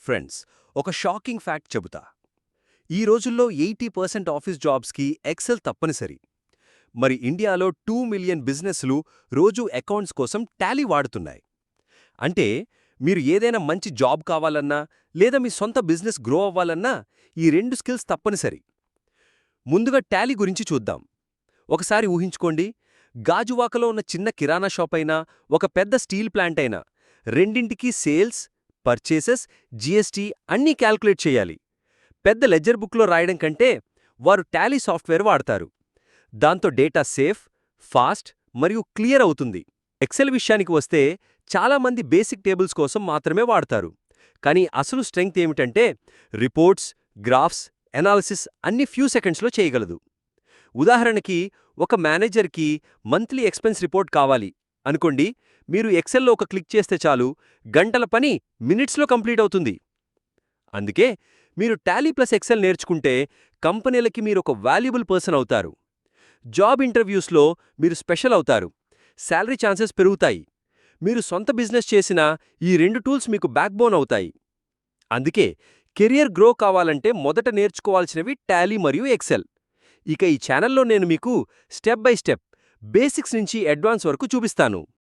Friends, ఒక shocking fact చెబుతా. ఈ రోజుల్లో 80% ఆఫీస్ జాబ్స్కి ఎక్సెల్ తప్పనిసరి. మరి ఇండియాలో 2 మిలియన్ బిజినెస్లు రోజూ అకౌంట్స్ కోసం టాలీ వాడుతున్నాయి. అంటే మీరు ఏదైనా మంచి జాబ్ కావాలన్నా లేదా మీ సొంత బిజినెస్ గ్రో అవ్వాలన్నా ఈ రెండు స్కిల్స్ తప్పనిసరి. ముందుగా టాలీ గురించి చూద్దాం. ఒకసారి ఊహించుకోండి, గాజువాకలో ఉన్న చిన్న కిరాణా షాప్ అయినా ఒక పెద్ద స్టీల్ ప్లాంట్ అయినా రెండింటికీ సేల్స్, పర్చేసెస్, జీఎస్టీ అన్నీ క్యాల్కులేట్ చేయాలి. పెద్ద లెడ్జర్ బుక్లో రాయడం కంటే వారు టాలీ సాఫ్ట్వేర్ వాడతారు. దాంతో డేటా సేఫ్, ఫాస్ట్ మరియు క్లియర్ అవుతుంది. ఎక్సెల్ విషయానికి వస్తే చాలామంది బేసిక్ టేబుల్స్ కోసం మాత్రమే వాడతారు. కానీ అసలు స్ట్రెంగ్త్ ఏమిటంటే రిపోర్ట్స్, గ్రాఫ్స్, ఎనాలిసిస్ అన్ని ఫ్యూ సెకండ్స్లో చేయగలదు. ఉదాహరణకి, ఒక మేనేజర్కి మంత్లీ ఎక్స్పెన్స్ రిపోర్ట్ కావాలి అనుకోండి. మీరు ఎక్సెల్లో ఒక క్లిక్ చేస్తే చాలు, గంటల పని మినిట్స్లో కంప్లీట్ అవుతుంది. అందుకే మీరు టాలీ ప్లస్ ఎక్సెల్ నేర్చుకుంటే కంపెనీలకి మీరొక వాల్యుబుల్ పర్సన్ అవుతారు. జాబ్ ఇంటర్వ్యూస్లో మీరు స్పెషల్ అవుతారు. శాలరీ ఛాన్సెస్ పెరుగుతాయి. మీరు సొంత బిజినెస్ చేసినా ఈ రెండు టూల్స్ మీకు బ్యాక్బోన్ అవుతాయి. అందుకే కెరియర్ గ్రో కావాలంటే మొదట నేర్చుకోవాల్సినవి టాలీ మరియు ఎక్సెల్. ఇక ఈ ఛానల్లో నేను మీకు స్టెప్ బై స్టెప్ బేసిక్స్ నుంచి అడ్వాన్స్ వరకు చూపిస్తాను.